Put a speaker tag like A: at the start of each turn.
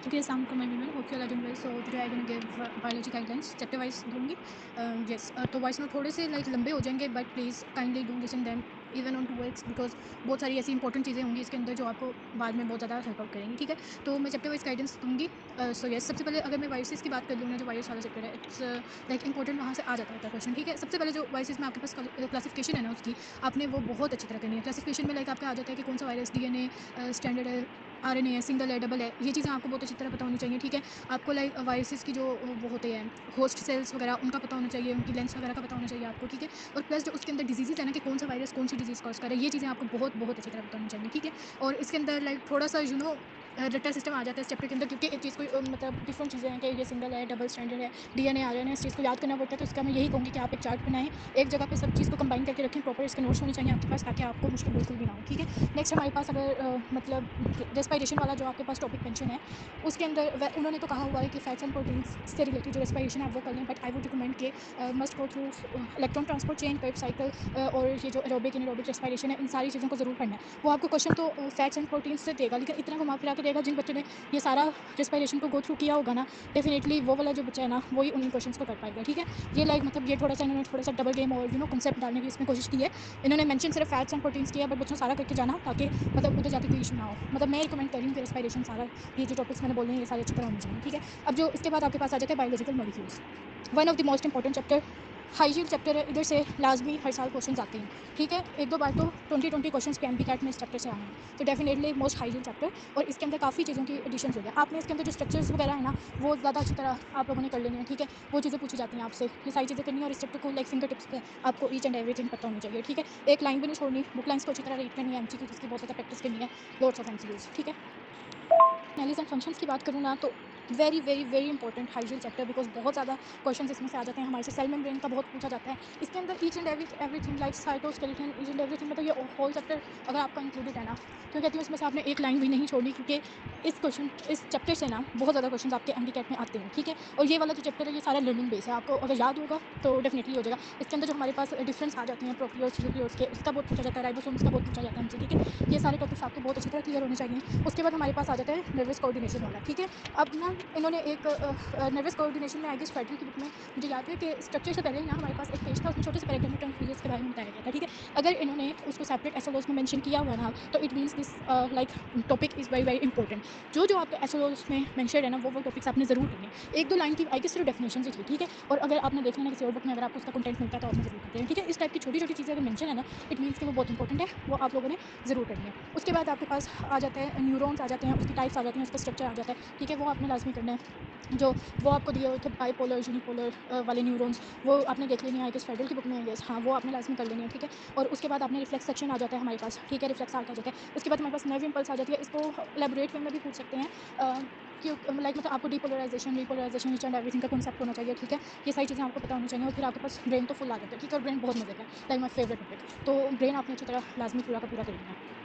A: Okay, assalamu alaikum everyone. Hope you all are doing well. So today I'm going to give biology guidelines chapter wise दूंगी. Yes, तो voice note थोड़े से like लंबे हो जाएंगे, but please kindly do listen them even on 2x because बहुत सारी ऐसी इंपॉर्टेंट चीज़ें होंगी इसके अंदर जो आपको बाद में बहुत ज़्यादा हेल्प आउट करेंगी. ठीक है, तो मैं चैप्टर वाइज गाइडेंस दूंगी. सो यस, सबसे पहले अगर मैं वायरसेस की बात कर लूँ ना, जो वायरस वाला चैप्टर है, इट्स लाइक इंपॉर्टेंट, वहाँ से आ जाता है क्वेश्चन. ठीक है, सबसे पहले जो वायरसेस में आपके पास क्लासिफिकेशन है ना उसकी, आपने वो बहुत अच्छी तरह करनी है. क्लासिफिकेशन में लाइक आपका आ जाता है कि कौन सा वायरस डीएनए स्टैंडर्ड है, आरएनए है, सिंगल है, डबल है, ये चीज़ें आपको बहुत अच्छी तरह पता होनी चाहिए. ठीक है, आपको लाइक वायरसेस की जो वो होते हैं होस्ट सेल्स वगैरह, उनका पता होना चाहिए, उनकी लेंथ वगैरह का पता होना चाहिए आपको. ठीक है, और प्लस जो उसके अंदर डिजीज़ है ना, कि कौन सा वायरस कौन सी डिजीज़ कॉज कर रहा है, ये चीज़ें आपको बहुत बहुत अच्छी तरह पता होनी चाहिए. ठीक है, और इसके अंदर लाइक थोड़ा सा रट्टा सिस्टम आ जाता है इस चैप्टर के अंदर, क्योंकि एक चीज़ को मतलब डिफरेंट चीज़ें हैं कि ये सिंगल है, डबल स्टैंडर्ड है, डीएनए आरएनए, इस चीज़ को याद करना पड़ता है. तो इसका मैं यही कहूँगी कि आप एक चार्ट बनाएं, एक जगह पे सब चीज़ को कंबाइन करके रखें, प्रॉपर इसके नोट्स होने चाहिए आपके पास, ताकि आपको मुश्किल बिल्कुल भी ना हो. ठीक है, नेक्स्ट हमारे पास अगर मतलब रेस्पिरेशन वाला जो आपके पास टॉपिक मेंशन है, उसके अंदर उन्होंने तो कहा हुआ है कि फैट्स एंड प्रोटीन्स से रिलेटेड जो रेस्पिरेशन है आप वो कर लें, बट आई वुड रिकमेंड के must go through electron transport chain, pep cycle, और ये जो एरोबिक एनारोबिक रेस्पिरेशन है, इन सारी चीज़ों को ज़रूर पढ़ना है. वो आपको क्वेश्चन तो फैट्स एंड प्रोटीन्स से देगा, लेकिन इतना घुमा फिरा के देगा. जिन बच्चों ने ये सारा रेस्पिरेशन को गो थ्रू किया होगा ना, डेफिनेटली वो वाला जो बच्चा है ना, वही उन्हीं क्वेश्चन को कर पाएगा. ठीक है, ये लाइक मतलब ये थोड़ा सा इन्होंने थोड़ा सा डबल गेम और कंसेप्ट डालने की इसमें कोशिश की है. इन्होंने मेंशन सिर्फ फैट्स एंड प्रोटीन्स किया, बट बच्चों सारा करके जाना, ताकि मतलब उधर जाके कोई इशू ना हो. मतलब मैं रिकमेंड कर रही हूँ कि रेस्पिरेशन सारा ये जो टॉपिक्स मैंने बोले हैं ये सारे अच्छी तरह होने चाहिए. ठीक है, अब जो इसके बाद आपके पास आ जाता है biological molecules, one of the most important chapter. Hygiene chapter है, इधर से लाजमी हर साल क्वेश्चन आते हैं. ठीक है, एक दो बार तो 20 क्वेश्चन के एमपी कैट में इस चैप्टर से आए हैं, तो डेफिनेटली मोस्ट हाइजीन चैप्टर. और इसके अंदर काफ़ी चीज़ों की एडिशन हो गया. आपने इसके अंदर जो स्ट्रक्चर्स वगैरह है ना, वो ज़्यादा अच्छी तरह आप लोगों ने कर लेनी है. ठीक है, वो चीज़ें पूछी जाती हैं आपसे, ये सारी चीज़ें करनी है, और इस चैप्टर को लाइक फिंगर टिप्स पे आपको ईच एंड एवरीथिंग पता होनी चाहिए. ठीक है, एक लाइन भी नहीं छोड़नी, बुक लाइन्स को अच्छी तरह रीड करनी है, एमसीक्यू जिसकी बहुत ज़्यादा प्रैक्टिस करनी है, लोड्स ऑफ एमसीक्यूज. ठीक है, एनालिस एंड फंक्शंस की बात करूँ ना, तो very very very important hygiene chapter, because बहुत ज़्यादा क्वेश्चन इसमें से आ जाते हैं. हमारे से सेल मेम्ब्रेन का बहुत पूछा जाता है. इसके अंदर each and everything like cytoskeleton, each and everything, मतलब ये होल चैप्टर अगर आपका इंक्लूडेड है ना, तो कहती हूँ इसमें से आपने एक लाइन भी नहीं छोड़नी, क्योंकि इस चैप्टर से ना बहुत ज़्यादा क्वेश्चन आपके एमडी कैट में आते हैं. ठीक है, और ये वाला जो चैप्टर है ये सारा लर्निंग बेस है, आपको अगर याद होगा तो डेफिनेटली हो जाएगा. इसके अंदर जो हमारे पास डिफरेंस आ जाती हैं प्रोक्रियोट्स यूक्रियोट्स के, उसका बहुत पूछा जाता है, राइबोसोम्स का बहुत पूछा जाता है हमसे. ठीक है, ये सारे टॉपिक्स आपके बहुत अच्छी तरह क्लियर होने चाहिए. उसके बाद हमारे पास आ जाता है नर्वस कोऑर्डिनेशन वाला. ठीक है, अब ना इन्होंने एक नर्वस कोऑर्डिनेशन में आई गेस फेडरल की बुक में मुझे याद है कि स्ट्रक्चर से पहले ही ना हमारे पास एक पेज था, उसमें छोटे से पैराग्राफ में ट्रांसफ्यूजर्स के बारे में बताया गया था. ठीक है, अगर इन्होंने उसको सेपरेट एसओलोस में मेंशन किया हुआ ना, तो it means this like topic is very very important. जो आपके एसओलोस में मेंशन है ना, वो टॉपिक्स आपने जरूर करने. एक दो लाइन की आई गेस सिर्फ डेफिनेशन ही थी. ठीक है, और अगर आपने देख लेना किसी और बुक में, अगर आपको उसका कंटेंट मिलता है तो आपने जरूर करते हैं. ठीक है, इस टाइप की छोटी छोटी चीज़ें अगर मेंशन है ना, इट मीन्स कि वो बहुत इंपॉर्टेंट है, वो आप लोगों ने जरूर करनी है. उसके बाद आपके पास आ जाता है न्यूरॉन्स आ जाते हैं, उसकी टाइप्स आ जाती हैं, उसका स्ट्रक्चर आ जाता है. ठीक है, वो आपने लाजमी करना है. जो वो आपको दिए हुए थे बाइपोलर यूनिपोलर वाले न्यूरॉन्स, वो आपने देख लेनी है, आई गेस फेडरल की बुक में. यस हाँ, वो आपने लाजमी कर लेनी है. ठीक है, और उसके बाद आपने रिफ्लेक्स सेक्शन आ जाता है हमारे पास. ठीक है, रिफ्लेक्स आर्ट आ जाता है. उसके बाद हमारे पास नर्व इम्पल्स आ जाती है. इसको एलेबोरेट वे में भी पूछ सकते हैं, क्यों लाइक मतलब आपको depolarization repolarization each and everything का कॉन्सेप्ट होना चाहिए. ठीक है, ये सारी चीज़ें आपको पता होनी चाहिए, और फिर आपके पास ब्रेन तो फुल आ जाता है. ठीक है, और ब्रेन बहुत मजे का है, लाइक माई फेवरेट टॉपिक. तो ब्रेन आपने अच्छी तरह लाजमी पूरा का पूरा कर लेना है.